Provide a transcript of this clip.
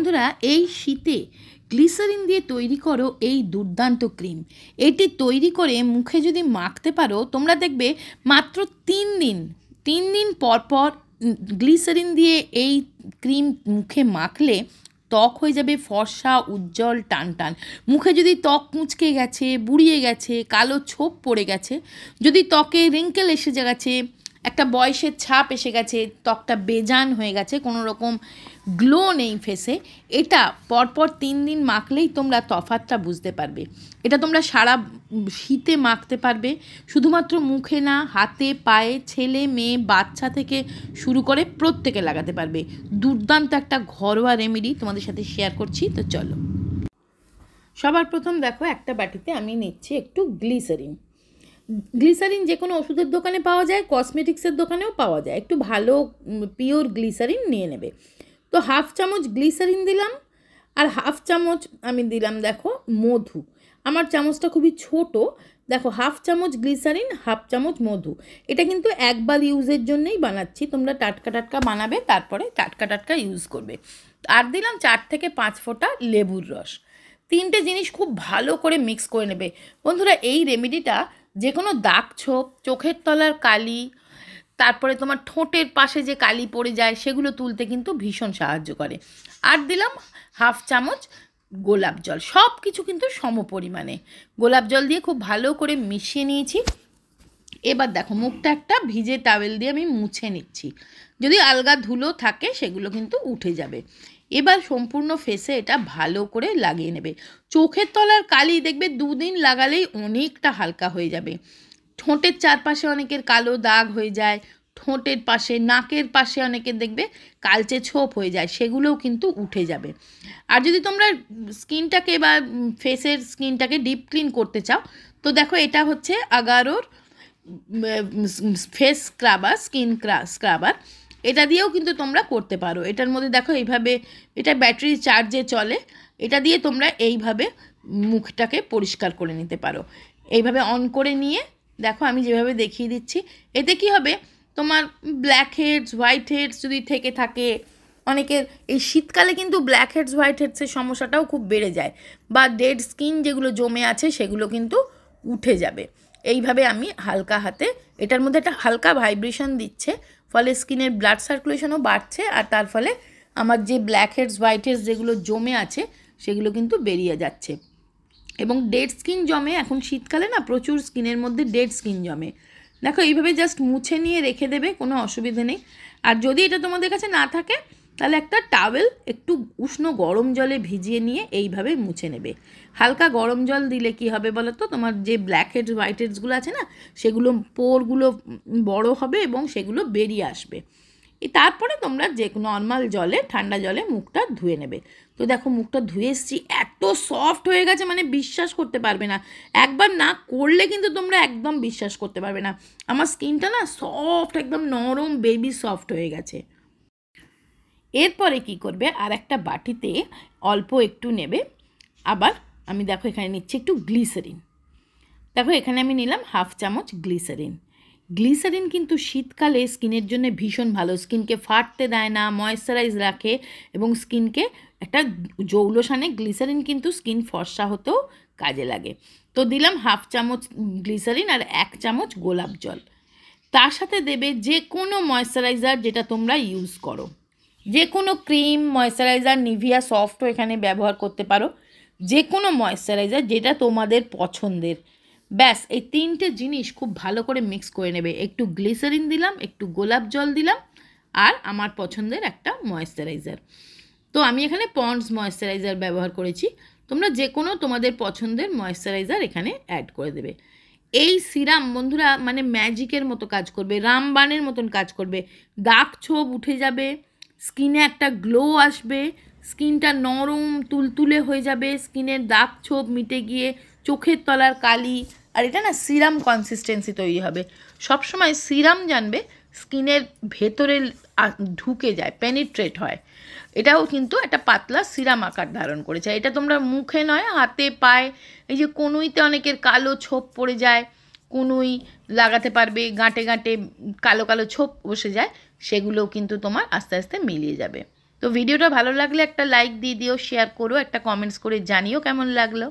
বন্ধুরা এই শীতে গ্লিসারিন দিয়ে তৈরি করো এই দুর্দান্ত ক্রিম। এটি তৈরি করে মুখে যদি মাখতে পারো তোমরা দেখবে মাত্র 3 দিন পর পর গ্লিসারিন দিয়ে এই ক্রিম মুখে মাখলে ত্বক হয়ে যাবে ফর্সা, উজ্জ্বল, টানটান। মুখে যদি ত্বক কুঁচকে গেছে, বুড়িয়ে গেছে, কালো ছোপ পড়ে গেছে, যদি ত্বকে রিঙ্কেল এসে গেছে, একটা বয়সের ছাপ এসে গেছে, ত্বকটা বেজান হয়ে গেছে, কোনো রকম গ্লো নেই ফেসে, এটা পরপর 3 দিন মাখলেই তোমরা তফাৎটা বুঝতে পারবে। এটা তোমরা সারা শীতে মাখতে পারবে, শুধুমাত্র মুখে না, হাতে, পায়ে, ছেলে মেয়ে বাচ্চা থেকে শুরু করে প্রত্যেকে লাগাতে পারবে। দুর্দান্ত একটা ঘরোয়া রেমেডি তোমাদের সাথে শেয়ার করছি, তো চলো। সবার প্রথম দেখো একটা বাটিতে আমি নিচ্ছি একটু গ্লিসারিন। গ্লিসারিন যে কোনো ওষুধের দোকানে পাওয়া যায়, কসমেটিক্সের দোকানেও পাওয়া যায়। একটু ভালো পিওর গ্লিসারিন নিয়ে নেবে। তো 1/2 চামচ গ্লিসারিন দিলাম, আর 1/2 চামচ আমি দিলাম দেখো মধু। আমার চামচটা খুবই ছোট, দেখো 1/2 চামচ গ্লিসারিন, 1/2 চামচ মধু। এটা কিন্তু একবার ইউজের জন্যই বানাচ্ছি, তোমরা টাটকা বানাবে, তারপরে টাটকা ইউজ করবে। আর দিলাম 4 থেকে 5 ফোঁটা লেবুর রস। 3টে জিনিস খুব ভালো করে মিক্স করে নেবে। বন্ধুরা এই রেমেডিটা যে কোনো দাগ ছোপ, চোখের তলার কালি, তারপরে তোমার ঠোঁটের পাশে যে কালি পড়ে যায় সেগুলো তুলতে কিন্তু ভীষণ সাহায্য করে। আর দিলাম 1/2 চামচ গোলাপ জল। সব কিছু কিন্তু সম পরিমাণে গোলাপ জল দিয়ে খুব ভালো করে মিশিয়ে নিয়েছি। এবার দেখো মুখটা একটা ভিজে টাওয়েল দিয়ে আমি মুছে নিচ্ছি, যদি আলগা ধুলো থাকে সেগুলো কিন্তু উঠে যাবে। এবার সম্পূর্ণ ফেসে এটা ভালো করে লাগিয়ে নেবে। চোখের তলার কালি দেখবে 2 দিন লাগালেই অনেকটা হালকা হয়ে যাবে। ঠোঁটের চারপাশে অনেকের কালো দাগ হয়ে যায়, ঠোঁটের পাশে, নাকের পাশে অনেকের দেখবে কালচে ছোপ হয়ে যায়, সেগুলোও কিন্তু উঠে যাবে। আর যদি তোমরা স্কিনটাকে বা ফেসের স্কিনটাকে ডিপ ক্লিন করতে চাও, তো দেখো এটা হচ্ছে আগারোর ফেস স্ক্রাবার, স্কিন স্ক্রাবার। এটা দিয়েও কিন্তু তোমরা করতে পারো। এটার মধ্যে দেখো এইভাবে, এটা ব্যাটারি চার্জে চলে, এটা দিয়ে তোমরা এইভাবে মুখটাকে পরিষ্কার করে নিতে পারো। এইভাবে অন করে নিয়ে দেখো আমি যেভাবে দেখিয়ে দিচ্ছি, এতে কি হবে, তোমার ব্ল্যাক হেডস, হোয়াইট হেডস যদি থেকে থাকে, অনেকের এই শীতকালে কিন্তু ব্ল্যাক হেডস, হোয়াইট হেডসের সমস্যাটাও খুব বেড়ে যায়, বা ডেড স্কিন যেগুলো জমে আছে সেগুলো কিন্তু উঠে যাবে। এইভাবে আমি হালকা হাতে, এটার মধ্যে একটা হালকা ভাইব্রেশন দিচ্ছে, ফলে স্কিনের ব্লাড সার্কুলেশনও বাড়ছে, আর তার ফলে আমার যে ব্ল্যাক হেডস, হোয়াইট হেডস যেগুলো জমে আছে সেগুলো কিন্তু বেরিয়ে যাচ্ছে। এবং ডেড স্কিন জমে, এখন শীতকালে না প্রচুর স্কিনের মধ্যে ডেড স্কিন জমে। দেখো এইভাবে জাস্ট মুছে নিয়ে রেখে দেবে, কোনো অসুবিধে নেই। আর যদি এটা তোমাদের কাছে না থাকে তাহলে একটা টাওয়েল একটু উষ্ণ গরম জলে ভিজিয়ে নিয়ে এইভাবে মুছে নেবে। হালকা গরম জল দিলে কি হবে বলো তো, তোমার যে ব্ল্যাক হেডস, হোয়াইট হেডসগুলো আছে না, সেগুলো পোরগুলো বড় হবে এবং সেগুলো বেরিয়ে আসবে। তারপরে তোমরা যে নর্মাল জলে, ঠান্ডা জলে মুখটা ধুয়ে নেবে। তো দেখো মুখটা ধুয়ে এসেছি, এত সফট হয়ে গেছে মানে বিশ্বাস করতে পারবে না। একবার না করলে কিন্তু তোমরা একদম বিশ্বাস করতে পারবে না। আমার স্কিনটা না সফট, একদম নরম বেবি সফট হয়ে গেছে। এরপরে কি করবে, আর একটা বাটিতে অল্প একটু নেবে, আবার আমি দেখো এখানে নিচ্ছি একটু গ্লিসারিন। দেখো এখানে আমি নিলাম 1/2 চামচ গ্লিসারিন। গ্লিসারিন কিন্তু শীতকালে স্কিনের জন্য ভীষণ ভালো, স্কিনকে ফাটতে দেয় না, ময়েশ্চারাইজ রাখে, এবং স্কিনকে একটা জৌলসানে গ্লিসারিন কিন্তু স্কিন ফর্সা হতেও কাজে লাগে। তো দিলাম 1/2 চামচ গ্লিসারিন আর 1 চামচ গোলাপ জল। তার সাথে দেবে যে কোনো ময়েশ্চারাইজার যেটা তোমরা ইউজ করো, যে কোনো ক্রিম, ময়েশ্চারাইজার, নিভিয়া সফটও এখানে ব্যবহার করতে পারো, যে কোনো ময়েশ্চারাইজার যেটা তোমাদের পছন্দের। ব্যাস এই 3টে জিনিস খুব ভালো করে মিক্স করে নেবে। একটু গ্লিসারিন দিলাম, একটু গোলাপ জল দিলাম, আর আমার পছন্দের একটা ময়েশ্চারাইজার। তো আমি এখানে পন্ডস ময়েশ্চারাইজার ব্যবহার করেছি, তোমরা যে কোনো তোমাদের পছন্দের ময়েশ্চারাইজার এখানে অ্যাড করে দেবে। এই সিরাম বন্ধুরা মানে ম্যাজিকের মতো কাজ করবে, রামবানের মতন কাজ করবে। দাগ ছোপ উঠে যাবে, স্কিনে একটা গ্লো আসবে, স্কিনটা নরম তুলতুলে হয়ে যাবে, স্কিনের দাগ ছোপ মিটে গিয়ে চোখের তলার কালি, আর এটা না সিরাম কনসিস্টেন্সি তৈরি হবে। সবসময় সিরাম জানবে স্কিনের ভেতরে ঢুকে যায়, পেনিট্রেট হয়। এটাও কিন্তু একটা পাতলা সিরাম আকার ধারণ করেছে। এটা তোমরা মুখে নয়, হাতে, পায়ে, এই যে কনুইতে অনেকের কালো ছোপ পড়ে যায়, কনুই লাগাতে পারবে, গাঁটে গাঁটে কালো কালো ছোপ বসে যায়, সেগুলোও কিন্তু তোমার আস্তে আস্তে মিলিয়ে যাবে। তো ভিডিওটা ভালো লাগলে একটা লাইক দিয়ে দিও, শেয়ার করো, একটা কমেন্টস করে জানিও কেমন লাগলো।